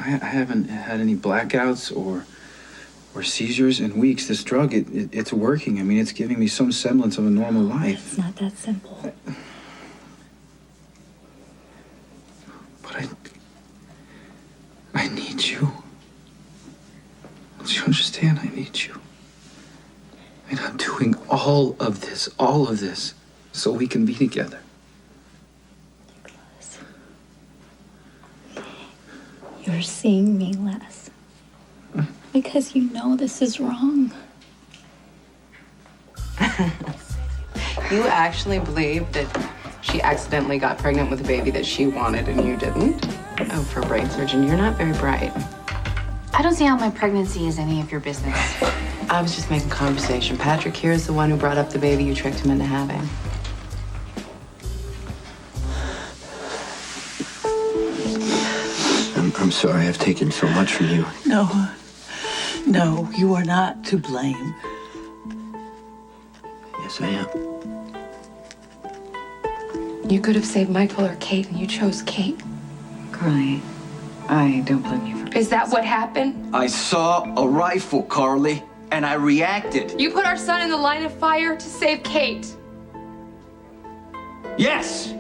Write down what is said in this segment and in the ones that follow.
I haven't had any blackouts or seizures in weeks. This drug, it's working. I mean, it's giving me some semblance of a normal life. It's not that simple. But I need you. Do you understand? I need you. And I'm doing all of this, so we can be together. Nicholas, you're seeing me less. Because you know this is wrong. You actually believe that she accidentally got pregnant with a baby that she wanted and you didn't? Oh, for a brain surgeon, you're not very bright. I don't see how my pregnancy is any of your business. I was just making conversation. Patrick here is the one who brought up the baby you tricked him into having. I'm sorry I've taken so much from you. No, you are not to blame. Yes, I am. You could have saved Michael or Kate, and you chose Kate. Carly, I don't blame you for... Is that what happened? I saw a rifle, Carly, and I reacted. You put our son in the line of fire to save Kate. Yes!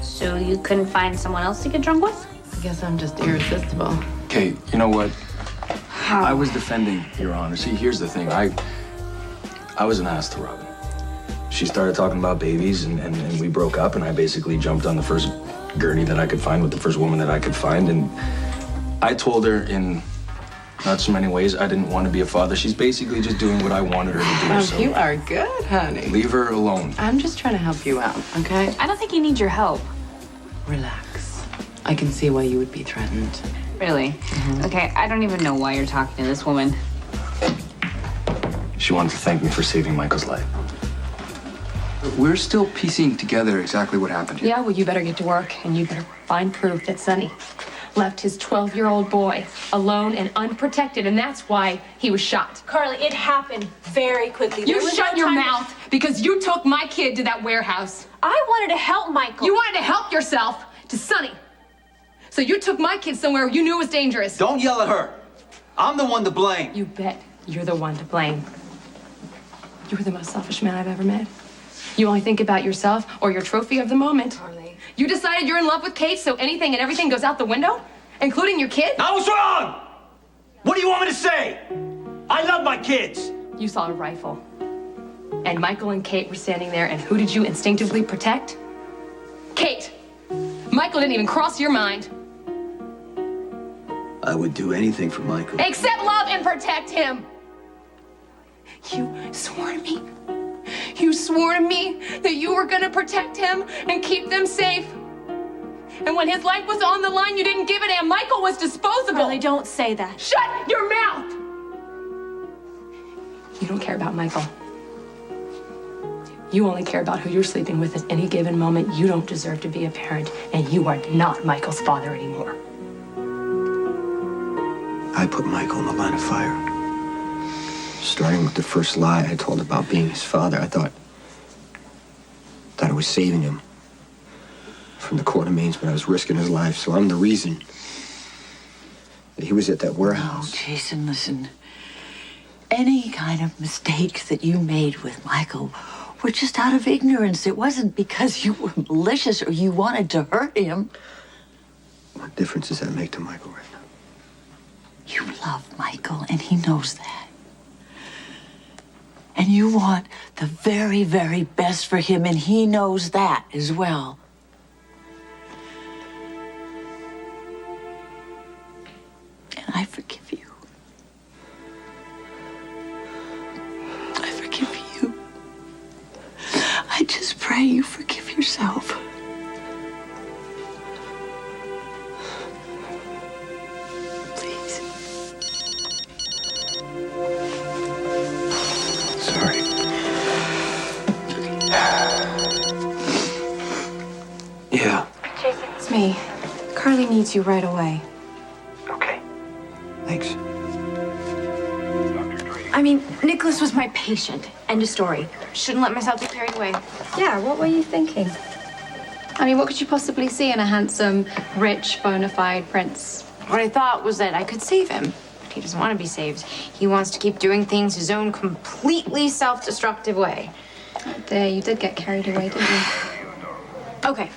So you couldn't find someone else to get drunk with? I guess I'm just irresistible. Kate, you know what? I was defending Your Honor. See, here's the thing. I was an ass to Robin. She started talking about babies, and we broke up, and I basically jumped on the first gurney that I could find with the first woman that I could find, and I told her in not so many ways I didn't want to be a father. She's basically just doing what I wanted her to do. Oh, so you are good, honey. leave her alone. I'm just trying to help you out, okay? I don't think you need your help. Relax. I can see why you would be threatened. Really? Okay, I don't even know why you're talking to this woman. She wanted to thank me for saving Michael's life. We're still piecing together exactly what happened here. Yeah, well, you better get to work, and you better find proof that Sonny left his 12-year-old boy alone and unprotected, and that's why he was shot. Carly, it happened very quickly. You shut your mouth because you took my kid to that warehouse. I wanted to help Michael. You wanted to help yourself to Sonny. So you took my kid somewhere you knew was dangerous. Don't yell at her. I'm the one to blame. You bet you're the one to blame. You were the most selfish man I've ever met. You only think about yourself or your trophy of the moment. Carly. You decided you're in love with Kate, so anything and everything goes out the window, including your kid? I was wrong! What do you want me to say? I love my kids. You saw a rifle. And Michael and Kate were standing there, and who did you instinctively protect? Kate! Michael didn't even cross your mind. I would do anything for Michael. Except love and protect him. You swore to me. You swore to me that you were gonna protect him and keep them safe. And when his life was on the line, you didn't give a damn. Michael was disposable. Carly, don't say that. Shut your mouth! You don't care about Michael. You only care about who you're sleeping with at any given moment. You don't deserve to be a parent, and you are not Michael's father anymore. I put Michael in the line of fire. Starting with the first lie I told about being his father, I thought I was saving him from the Court of Mains, but I was risking his life. So I'm the reason that he was at that warehouse. Oh, Jason, listen. Any kind of mistakes that you made with Michael were just out of ignorance. It wasn't because you were malicious or you wanted to hurt him. What difference does that make to Michael right now? You love Michael, and he knows that. And you want the very, very best for him, and he knows that as well. And I forgive you. I forgive you. I just pray you forgive yourself. Please. Sorry. Yeah. Jason, it's me. Carly needs you right away. Okay. Thanks. I mean, Nicholas was my patient. End of story. Shouldn't let myself get carried away. Yeah, what were you thinking? I mean, what could you possibly see in a handsome, rich, bona fide prince? What I thought was that I could save him. But he doesn't want to be saved. He wants to keep doing things his own completely self-destructive way. Oh, dear, you did get carried away, didn't you? Okay,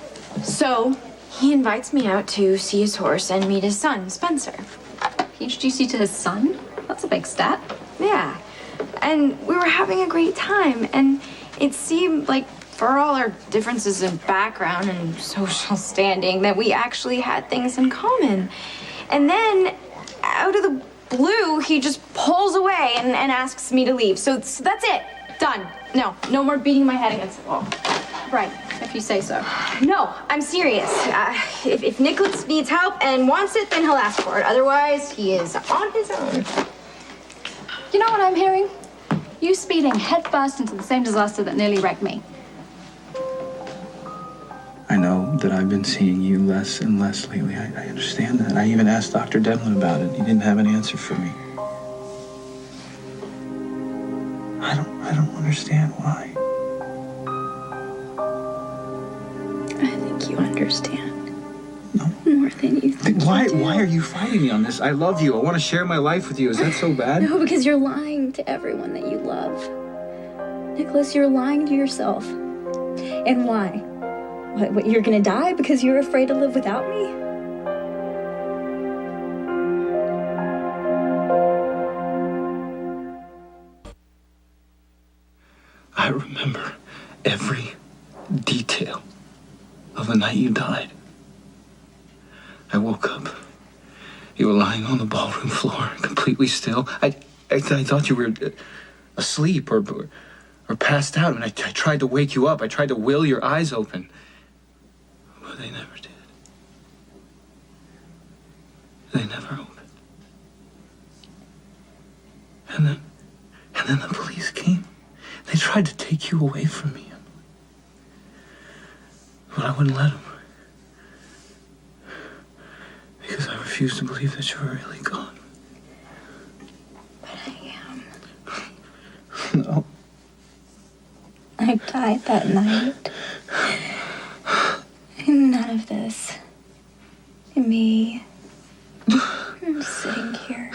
so he invites me out to see his horse and meet his son, Spencer. He introduced you to his son? That's a big step. Yeah, and we were having a great time, and it seemed like for all our differences in background and social standing that we actually had things in common. And then, out of the blue, he just pulls away and asks me to leave. So that's it. Done. No more beating my head against the wall. Right, if you say so. No, I'm serious. If Nicholas needs help and wants it, then he'll ask for it. Otherwise, he is on his own. You know what I'm hearing? You speeding headfirst into the same disaster that nearly wrecked me. I know that I've been seeing you less and less lately. I understand that. I even asked Dr. Devlin about it. He didn't have an answer for me. I don't understand why. I think you understand. No. More than you think. Why you do. are you fighting me on this? I love you. I want to share my life with you. Is that so bad? No, because you're lying to everyone that you love. Nicholas, you're lying to yourself. And why? What, you're gonna die because you're afraid to live without me? I remember every detail of the night you died. I woke up. You were lying on the ballroom floor, completely still. I thought you were asleep or passed out, and I tried to wake you up. I tried to will your eyes open, but they never did. They never opened. And then the police came. They tried to take you away from me, but I wouldn't let them. Because I refuse to believe that you were really gone. But I am. No. I died that night. And none of this. Me. I'm sitting here.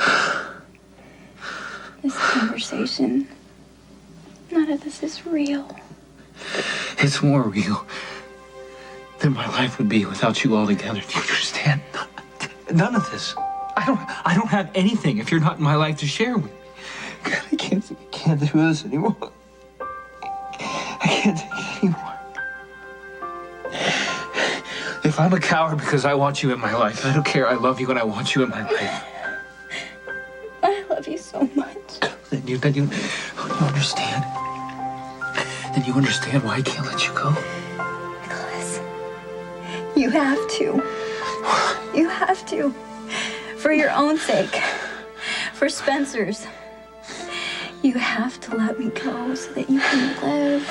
This conversation. None of this is real. It's more real than my life would be without you altogether. Do you understand? None of this. I don't have anything if you're not in my life to share with me. God, I can't do this anymore. I can't take it anymore. If I'm a coward because I want you in my life, I don't care. I love you and I want you in my life. I love you so much. Then you understand. Then you understand why I can't let you go. Nicholas, you have to. You have to. For your own sake. For Spencer's. You have to let me go so that you can live.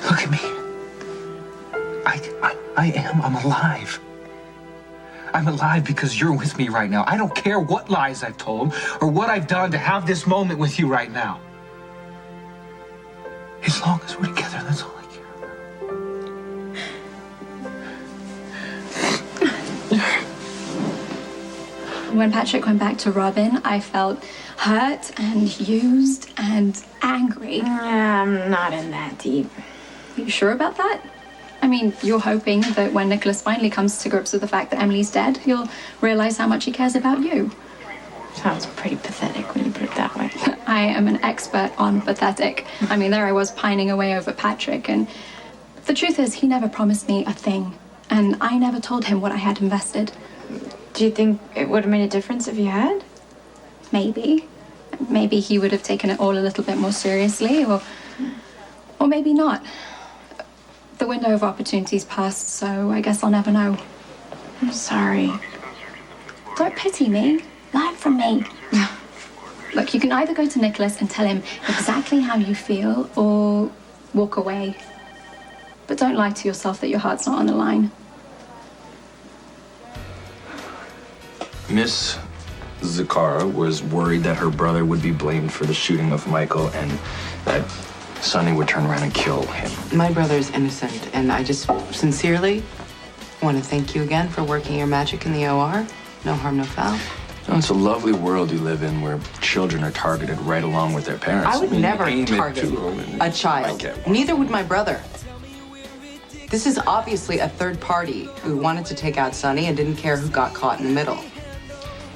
Look at me. I'm alive. I'm alive because you're with me right now. I don't care what lies I've told or what I've done to have this moment with you right now. As long as we're together, that's all I care about. When Patrick went back to Robin, I felt hurt and used and angry. I'm not in that deep. Are you sure about that? I mean, you're hoping that when Nicholas finally comes to grips with the fact that Emily's dead, you'll realize how much he cares about you. Sounds pretty pathetic when you put it that way. I am an expert on pathetic. I mean, there I was pining away over Patrick, and the truth is, he never promised me a thing, and I never told him what I had invested. Do you think it would have made a difference if you had? Maybe. Maybe he would have taken it all a little bit more seriously, or maybe not. The window of opportunity's passed, so I guess I'll never know. I'm sorry. Don't pity me. Learn from me. Look, you can either go to Nicholas and tell him exactly how you feel, or walk away. But don't lie to yourself that your heart's not on the line. Miss Zakara was worried that her brother would be blamed for the shooting of Michael and that Sonny would turn around and kill him. My brother's innocent, and I just sincerely want to thank you again for working your magic in the OR. No harm, no foul. Oh, it's a lovely world you live in where children are targeted right along with their parents. I would never aim it target to them and a child. might get one. Neither would my brother. This is obviously a third party who wanted to take out Sonny and didn't care who got caught in the middle.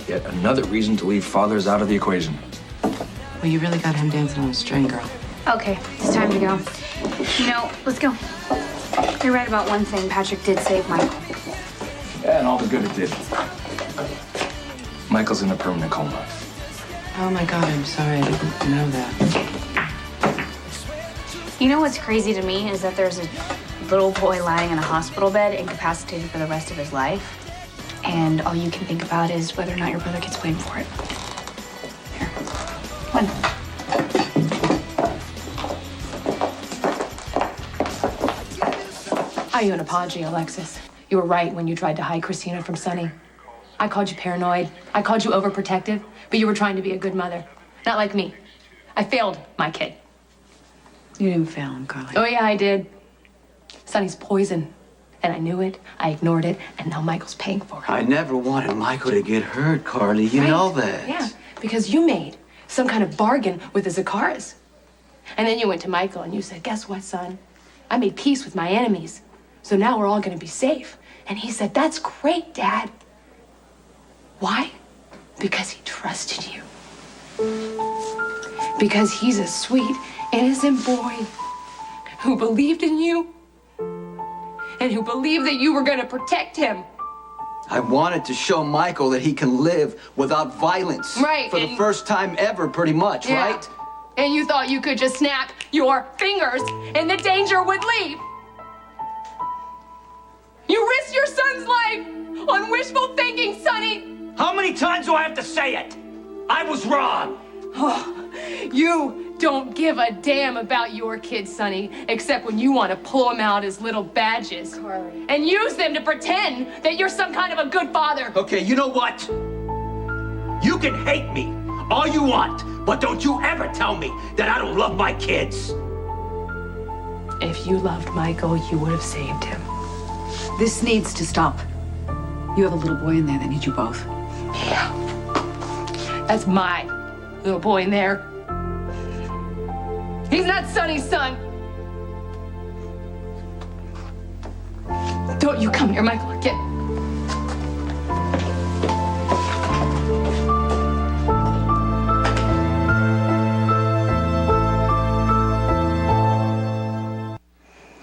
Yet another reason to leave fathers out of the equation. Well, you really got him dancing on a string, girl. Okay, it's time to go. You know, let's go. You're right about one thing. Patrick did save Michael. Yeah, and all the good it did. Michael's in a permanent coma. Oh my God, I'm sorry. I didn't know that. You know what's crazy to me is that there's a little boy lying in a hospital bed, incapacitated for the rest of his life. And all you can think about is whether or not your brother gets blamed for it. Here. One. I owe you an apology, Alexis. You were right when you tried to hide Christina from Sonny. I called you paranoid. I called you overprotective, but you were trying to be a good mother. Not like me. I failed my kid. You didn't fail him, Carly. Oh, yeah, I did. Sonny's poison. And I knew it, I ignored it, and now Michael's paying for it. I never wanted Michael to get hurt, Carly. You know that. Yeah, because you made some kind of bargain with the Zakaras. And then you went to Michael and you said, guess what, son? I made peace with my enemies. So now we're all gonna be safe. And he said, that's great, Dad. Why? Because he trusted you. Because he's a sweet, innocent boy who believed in you and who believed that you were gonna protect him. I wanted to show Michael that he can live without violence. Right, For the first time ever, pretty much, Yeah. right? And you thought you could just snap your fingers and the danger would leave. You risked your son's life on wishful thinking, Sonny. How many times do I have to say it? I was wrong. Oh, you don't give a damn about your kids, Sonny, except when you want to pull them out as little badges. Carly. And use them to pretend that you're some kind of a good father. Okay, you know what? You can hate me all you want, but don't you ever tell me that I don't love my kids. If you loved Michael, you would have saved him. This needs to stop. You have a little boy in there that needs you both. Yeah. That's my little boy in there. He's not Sonny's son. Don't you come here, Michael. Get.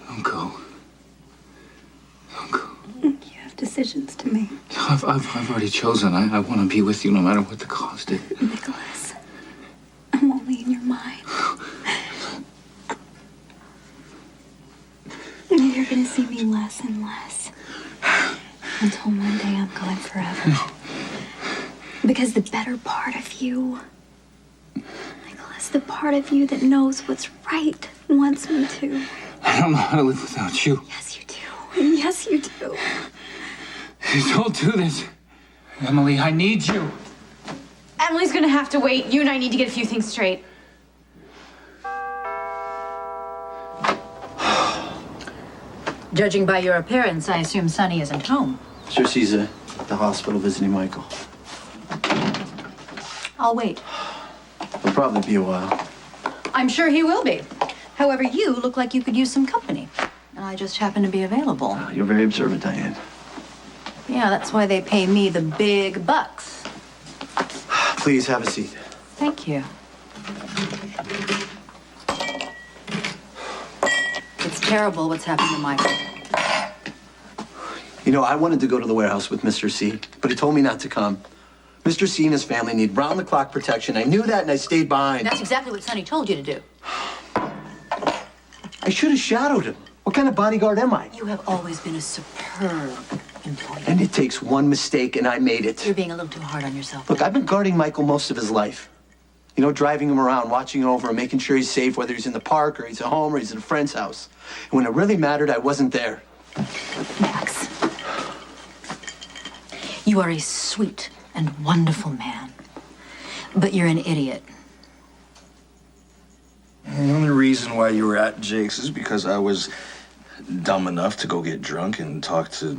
Don't go. Don't go. You have decisions to make. I've already chosen. I want to be with you no matter what the cost is. Nicholas, I'm only in your mind. You're gonna see me less and less. Until one day I'm gone forever. No. Because the better part of you, Nicholas, the part of you that knows what's right, wants me to. I don't know how to live without you. Yes, you do. Yes, you do. Don't do this. Emily, I need you. Emily's gonna have to wait. You and I need to get a few things straight. Judging by your appearance, I assume Sonny isn't home. Sure, she's at the hospital visiting Michael. I'll wait. It'll probably be a while. I'm sure he will be. However, you look like you could use some company. And I just happen to be available. You're very observant, Diane. Yeah, that's why they pay me the big bucks. Please have a seat. Thank you. It's terrible what's happened to Michael. You know, I wanted to go to the warehouse with Mr. C, but he told me not to come. Mr. C and his family need round-the-clock protection. I knew that, and I stayed behind. That's exactly what Sonny told you to do. I should have shadowed him. What kind of bodyguard am I? You have always been a superb employee. And it takes one mistake, and I made it. You're being a little too hard on yourself. Look, I've been guarding Michael most of his life. You know, driving him around, watching over him, making sure he's safe, whether he's in the park or he's at home or he's at a friend's house. And when it really mattered, I wasn't there. Max, you are a sweet and wonderful man, but you're an idiot. The only reason why you were at Jake's is because I was dumb enough to go get drunk and talk to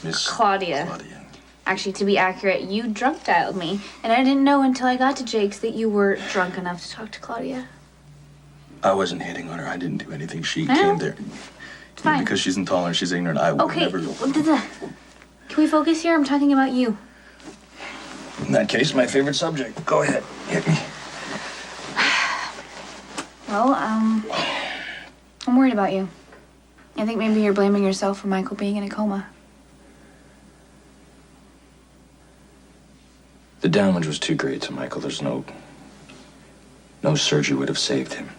Miss Claudia. Actually, to be accurate, you drunk dialed me, and I didn't know until I got to Jake's that you were drunk enough to talk to Claudia. I wasn't hitting on her. I didn't do anything. She I know. came there. It's fine. Because she's intolerant, she's ignorant. I would Okay, never. can we focus here? I'm talking about you. In that case, my favorite subject. Go ahead, hit me. Well, I'm worried about you. I think maybe you're blaming yourself for Michael being in a coma. The damage was too great to Michael. There's no surgery would have saved him.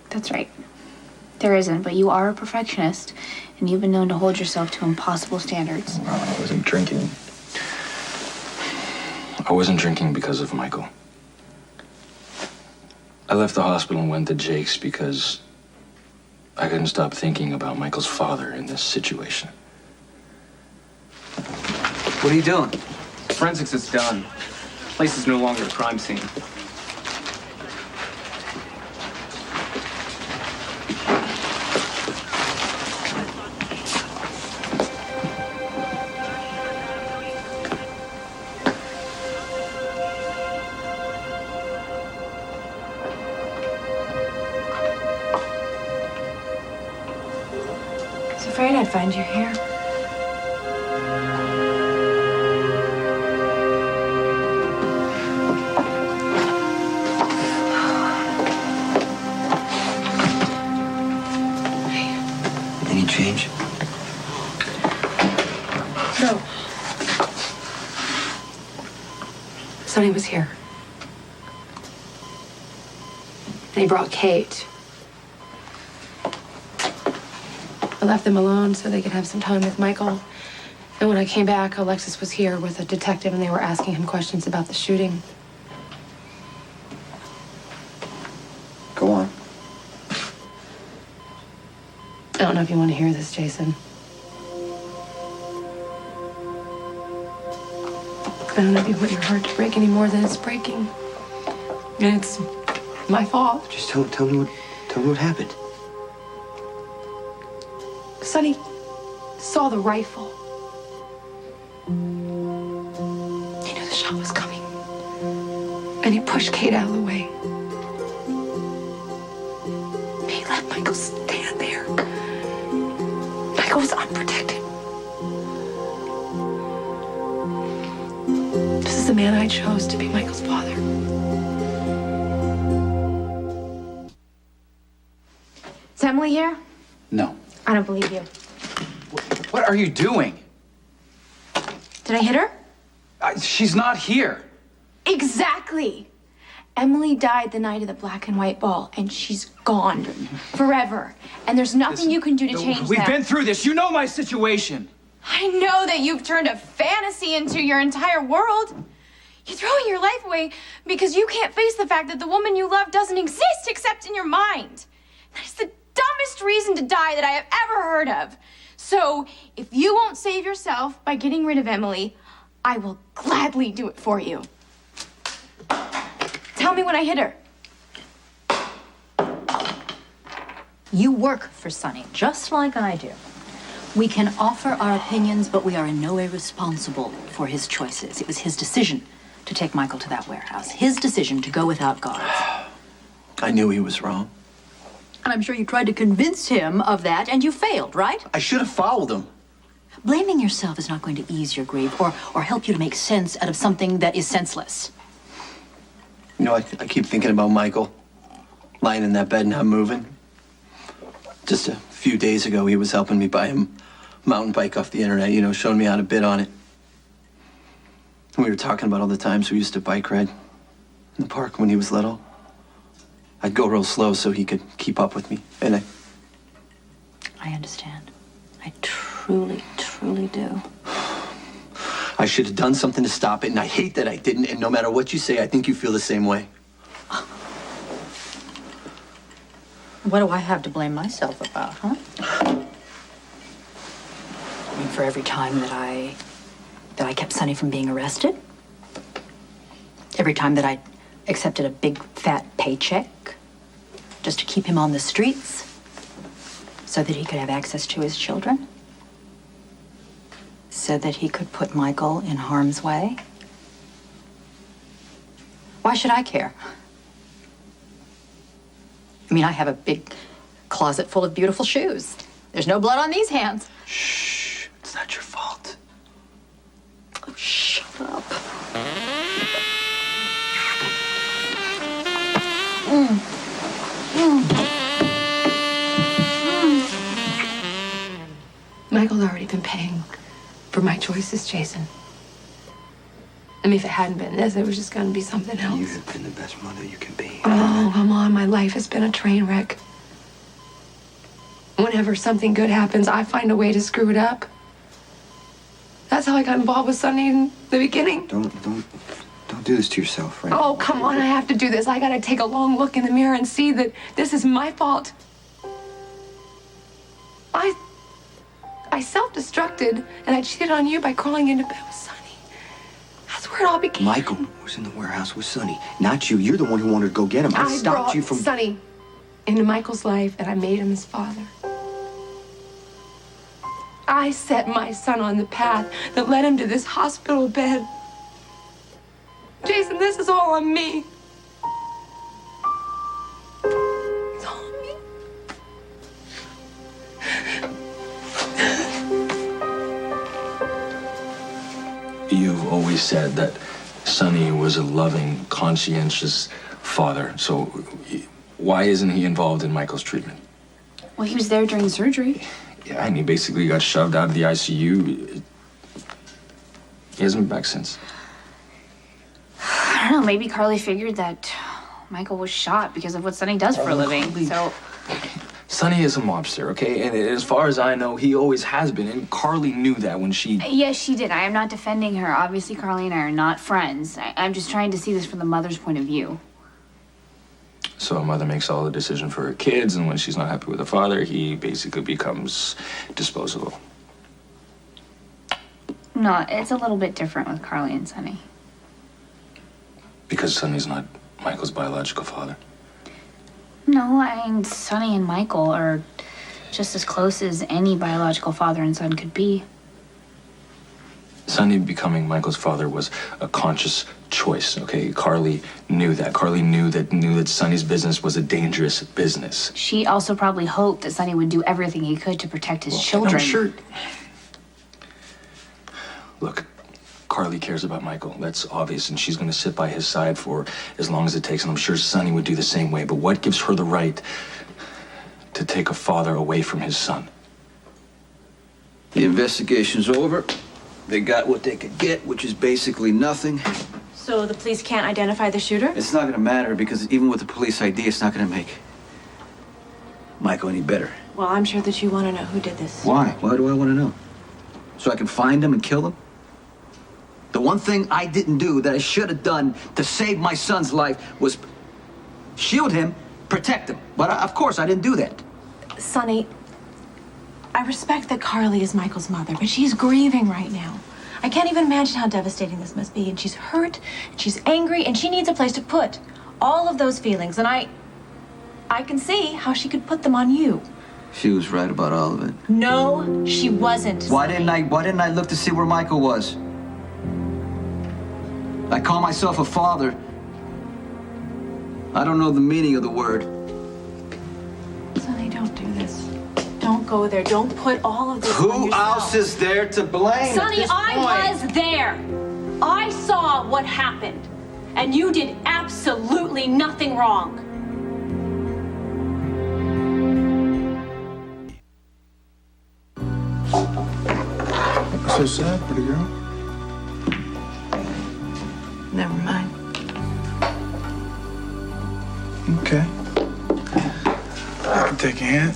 That's right. There isn't, but you are a perfectionist, and you've been known to hold yourself to impossible standards. I wasn't drinking. I wasn't drinking because of Michael. I left the hospital and went to Jake's because I couldn't stop thinking about Michael's father in this situation. What are you doing? Forensics is done. Place is no longer a crime scene. I was afraid I'd find you here. Any change? No. Sonny was here. And he brought Kate. I left them alone so they could have some time with Michael. And when I came back, Alexis was here with a detective and they were asking him questions about the shooting. Go on. I don't know if you want to hear this, Jason. I don't know if you want your heart to break any more than it's breaking. And it's my fault. Just tell me what happened. Sonny saw the rifle. He knew the shot was coming. And he pushed Kate out of the way. He let Michael stand there. Michael was unprotected. This is the man I chose to be Michael's father. Is Emily here? No. I don't believe you. What are you doing? Did I hit her? She's not here. Exactly. Emily died the night of the black and white ball, and she's gone forever. And there's nothing you can do to change We've that. been through this. You know my situation. I know that you've turned a fantasy into your entire world. You're throwing your life away because you can't face the fact that the woman you love doesn't exist except in your mind. That is the dumbest reason to die that I have ever heard of. So, if you won't save yourself by getting rid of Emily, I will gladly do it for you. Tell me when I hit her. You work for Sonny, just like I do. We can offer our opinions, but we are in no way responsible for his choices. It was his decision to take Michael to that warehouse. His decision to go without guards. I knew he was wrong. And I'm sure you tried to convince him of that, and you failed, right? I should have followed him. Blaming yourself is not going to ease your grief or help you to make sense out of something that is senseless. You know, I keep thinking about Michael, lying in that bed, not moving. Just a few days ago, he was helping me buy a mountain bike off the internet, you know, showing me how to bid on it. And we were talking about all the times we used to bike ride in the park when he was little. I'd go real slow so he could keep up with me, and I understand. I truly, truly do. I should have done something to stop it, and I hate that I didn't, and no matter what you say, I think you feel the same way. What do I have to blame myself about, huh? I mean, for every time that I kept Sonny from being arrested, every time that I accepted a big fat paycheck just to keep him on the streets so that he could have access to his children, so that he could put Michael in harm's way. Why should I care? I mean, I have a big closet full of beautiful shoes. There's no blood on these hands. Shh, it's not your fault. Oh, shut up. Michael's already been paying for my choices, Jason. I mean, if it hadn't been this, it was just gonna be something else. You have been the best mother you can be. Oh, come on. My life has been a train wreck. Whenever something good happens, I find a way to screw it up. That's how I got involved with Sonny in the beginning. Don't do this to yourself, right? Oh, come on. I have to do this. I gotta take a long look in the mirror and see that this is my fault. I self-destructed and I cheated on you by crawling into bed with Sonny. That's where it all began. Michael was in the warehouse with Sonny, not you. You're the one who wanted to go get him. I stopped you from... Sonny into Michael's life, and I made him his father. I set my son on the path that led him to this hospital bed. Jason, this is all on me. It's all on me. You've always said that Sonny was a loving, conscientious father. So why isn't he involved in Michael's treatment? Well, he was there during surgery. Yeah, and he basically got shoved out of the ICU. He hasn't been back since. I don't know, maybe Carly figured that Michael was shot because of what Sonny does for a living, Carly. so... Sonny is a mobster, okay? And as far as I know, he always has been. And Carly knew that when she... Yes, she did. I am not defending her. Obviously, Carly and I are not friends. I'm just trying to see this from the mother's point of view. So a mother makes all the decision for her kids, and when she's not happy with her father, he basically becomes disposable. No, it's a little bit different with Carly and Sonny. Because Sonny's not Michael's biological father. No, I mean, Sonny and Michael are just as close as any biological father and son could be. Sonny becoming Michael's father was a conscious choice, okay? Carly knew that. Carly knew that Sonny's business was a dangerous business. She also probably hoped that Sonny would do everything he could to protect his children. I'm sure. Look, Carly cares about Michael. That's obvious, and she's going to sit by his side for as long as it takes, and I'm sure Sonny would do the same way. But what gives her the right to take a father away from his son? The investigation's over. They got what they could get, which is basically nothing. So the police can't identify the shooter? It's not going to matter because even with the police ID, it's not going to make Michael any better. Well, I'm sure that you want to know who did this. Why? Why do I want to know? So I can find him and kill him? The one thing I didn't do that I should have done to save my son's life was shield him, protect him. But of course, I didn't do that. Sonny, I respect that Carly is Michael's mother, but she's grieving right now. I can't even imagine how devastating this must be. And she's hurt, and she's angry, and she needs a place to put all of those feelings. And I can see how she could put them on you. She was right about all of it. No, she wasn't. Why didn't I look to see where Michael was? I call myself a father. I don't know the meaning of the word. Sonny, don't do this. Don't go there. Don't put all of this on Who yourself. else is there to blame? Sonny, I was there. I saw what happened. And you did absolutely absolutely nothing wrong. So sad, pretty girl. Never mind. Okay. I can take a hint.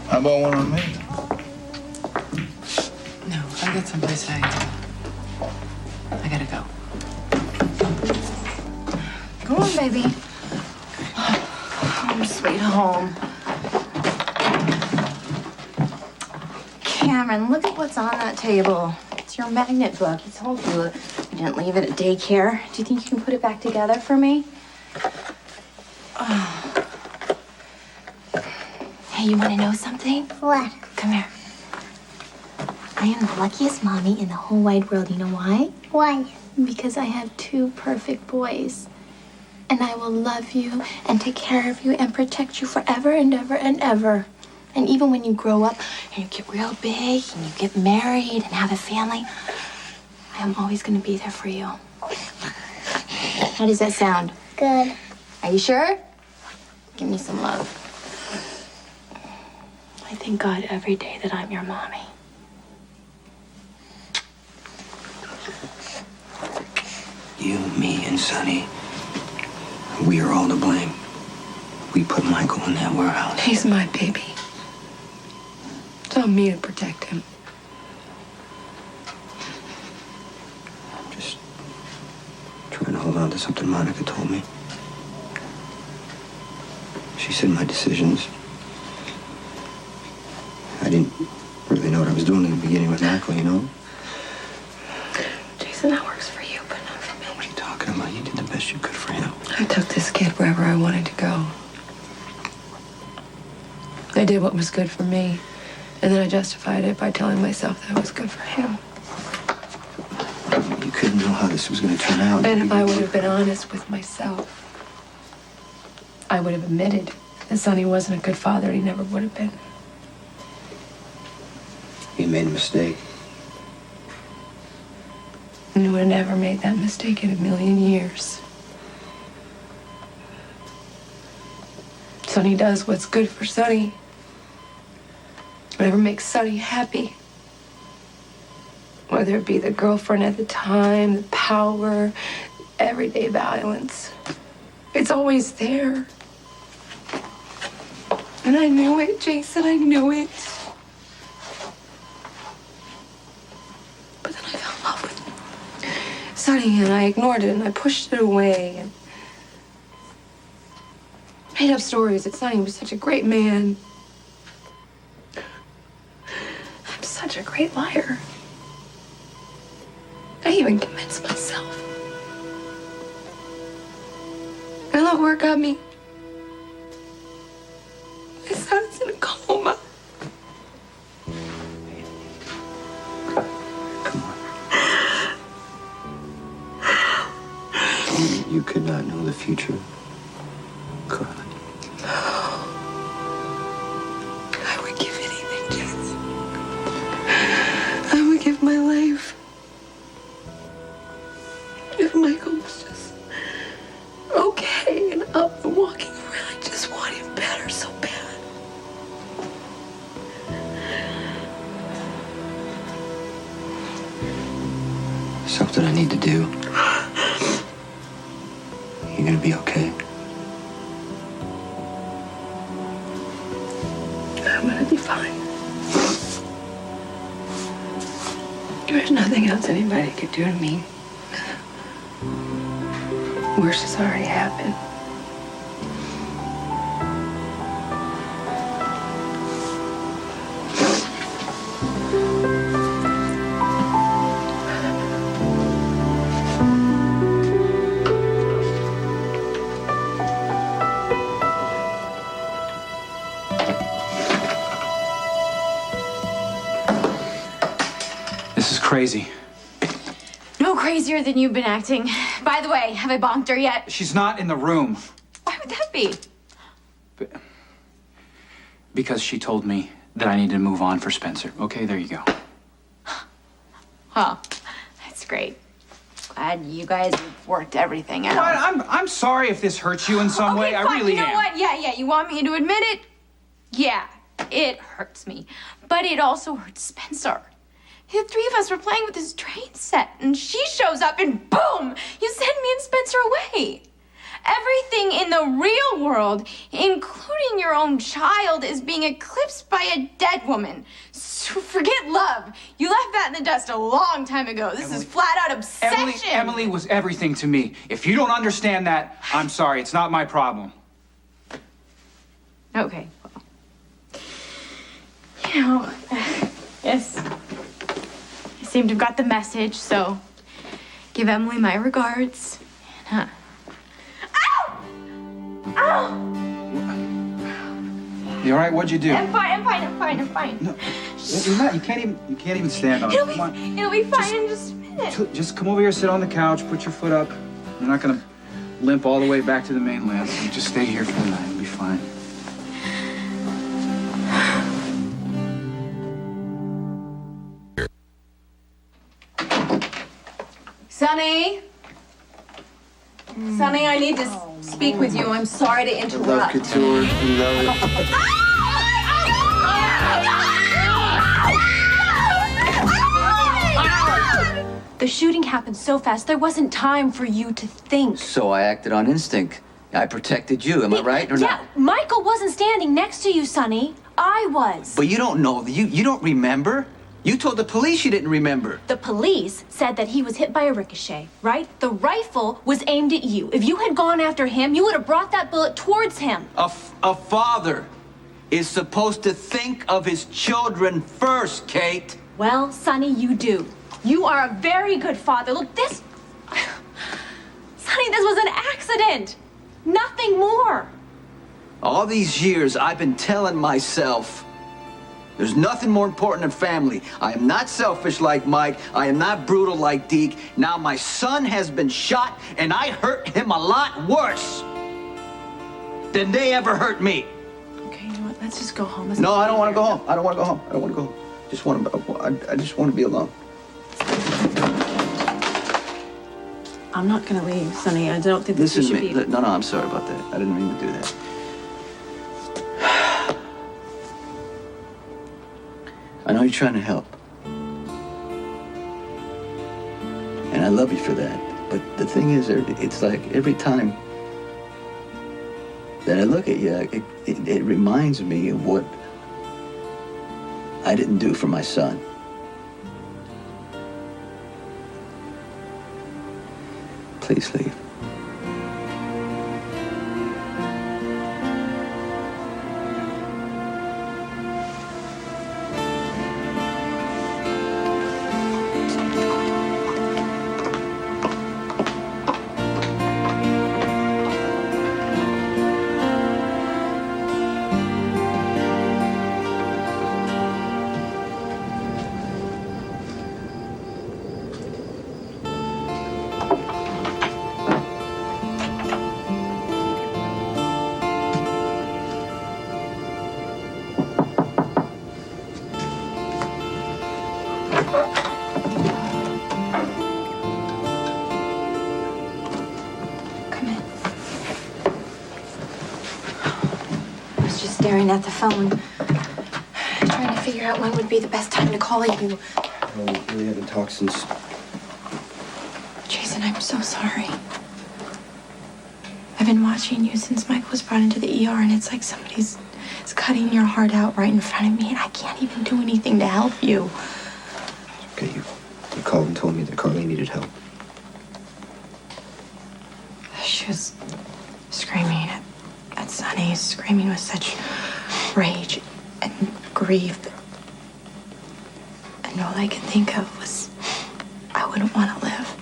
How about one on me? No, I got someplace I gotta go. Go on, baby. Home, sweet home. Cameron, look at what's on that table. It's your magnet book. He told you you didn't leave it at daycare. Do you think you can put it back together for me? Oh. Hey, you want to know something? What? Come here. I am the luckiest mommy in the whole wide world. You know why? Why? Because I have 2 perfect boys. And I will love you and take care of you and protect you forever and ever and ever. And even when you grow up and you get real big and you get married and have a family, I am always going to be there for you. How does that sound? Good. Are you sure? Give me some love. I thank God every day that I'm your mommy. You, me, and Sonny, we are all to blame. We put Michael in that warehouse. He's my baby. It's on me to protect him. Trying to hold on to something Monica told me. She said my decisions. I didn't really know what I was doing in the beginning with Michael, you know? Jason, that works for you, but not for me. What are you talking about? You did the best you could for him. I took this kid wherever I wanted to go. I did what was good for me, and then I justified it by telling myself that it was good for him. You couldn't know how this was going to turn out. And if I would have been honest with myself, I would have admitted that Sonny wasn't a good father. He never would have been. You made a mistake. And you would have never made that mistake in a million years. Sonny does what's good for Sonny. Whatever makes Sonny happy. Whether it be the girlfriend at the time, the power, everyday violence. It's always there. And I knew it, Jason, I knew it. But then I fell in love with Sonny and I ignored it and I pushed it away and made up stories that Sonny was such a great man. I'm such a great liar. I even convinced myself. And look where it got me. My son's in a coma. You could not know the future, Carly. I would give anything, Jason. I would give my life. If Michael was just okay and up and walking around, I just want him better so bad. Something I need to do. You're gonna be okay. I'm gonna be fine. There's nothing else anybody could do to me. Worse has already happened. This is crazy. No crazier than you've been acting. By the way, have I bonked her yet? She's not in the room. Why would that be? Because she told me that I need to move on for Spencer. Okay, there you go. Huh. That's great. glad you guys have worked everything out. You know what? I'm sorry if this hurts you in some way. I fine. really You know am. what? Yeah, you want me to admit it? Yeah, it hurts me. But it also hurts Spencer. The three of us were playing with this train set, and she shows up, and boom! You send me and Spencer away. Everything in the real world, including your own child, is being eclipsed by a dead woman. So forget love. You left that in the dust a long time ago. This is flat out obsession. Emily was everything to me. If you don't understand that, I'm sorry. It's not my problem. Okay. You know, yes. I seem to have got the message, so give Emily my regards. And, Ow! You all right? What'd you do? I'm fine. No, you're not. You can't even stand on it. Come on. It'll be fine in just a minute. Just come over here, sit on the couch, put your foot up. You're not gonna limp all the way back to the mainland. So just stay here for the night. You'll be fine. Sonny? Sonny, I need to speak with you. I'm sorry to interrupt. Love Couture. Love it. The shooting happened so fast, there wasn't time for you to think. So I acted on instinct. I protected you, am I right or not? Yeah, Michael wasn't standing next to you, Sonny. I was. But you don't know. You don't remember? You told the police you didn't remember. The police said that he was hit by a ricochet, right? The rifle was aimed at you. If you had gone after him, you would have brought that bullet towards him. A father is supposed to think of his children first, Kate. Well, Sonny, you do. You are a very good father. Look, this... Sonny, this was an accident. Nothing more. All these years, I've been telling myself, there's nothing more important than family. I am not selfish like Mike. I am not brutal like Deke. Now my son has been shot, and I hurt him a lot worse than they ever hurt me. Okay, you know what? Let's just go home. No, I don't want to go home. I don't want to go home. I don't want to go home. I just want to be alone. I'm not gonna leave, Sonny. I don't think that you should be... No, I'm sorry about that. I didn't mean to do that. I know you're trying to help. And I love you for that. But the thing is, it's like every time that I look at you, it reminds me of what I didn't do for my son. Please leave. Staring at the phone, trying to figure out when would be the best time to call you. We really haven't talked since... Jason, I'm so sorry. I've been watching you since Michael was brought into the ER, and it's like somebody's cutting your heart out right in front of me, and I can't even do anything to help you. Okay, you called and told me that Carly needed help. She was screaming at Sonny, screaming with such rage and grief. And all I could think of was, I wouldn't want to live.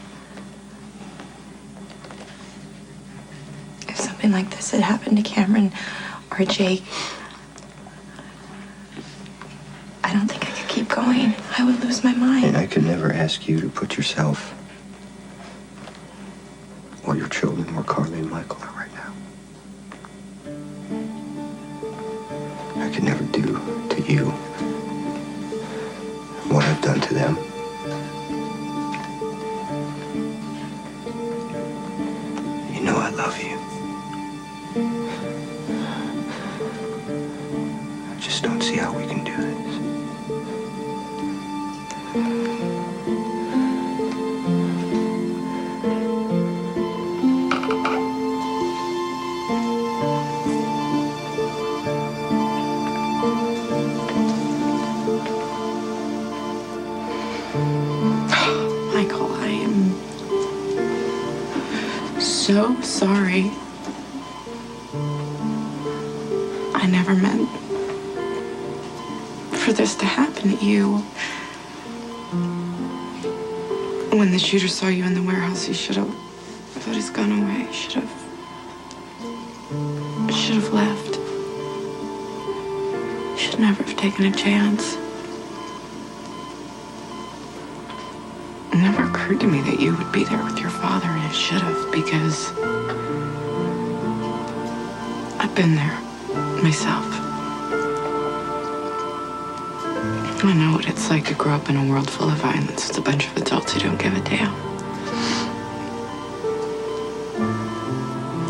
If something like this had happened to Cameron or Jake, I don't think I could keep going. I would lose my mind. And I could never ask you to put yourself or your children where Carly and Michael are right now. I could never do to you what I've done to them. love you. I just don't see how we can do this. Michael, I am so sorry. I never meant for this to happen to you. When the shooter saw you in the warehouse, he should have put his gun away. Should have left. Should never have taken a chance. It never occurred to me that you would be there with your father, and it should have, because I've been there myself. I know what it's like to grow up in a world full of violence with a bunch of adults who don't give a damn.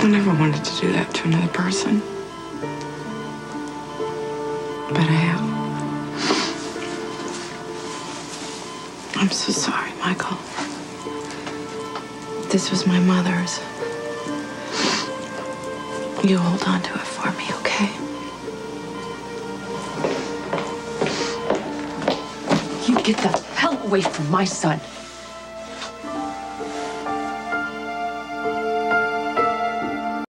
I never wanted to do that to another person. But I have. I'm so sorry, Michael. This was my mother's. You hold on to it for me, okay? You get the hell away from my son.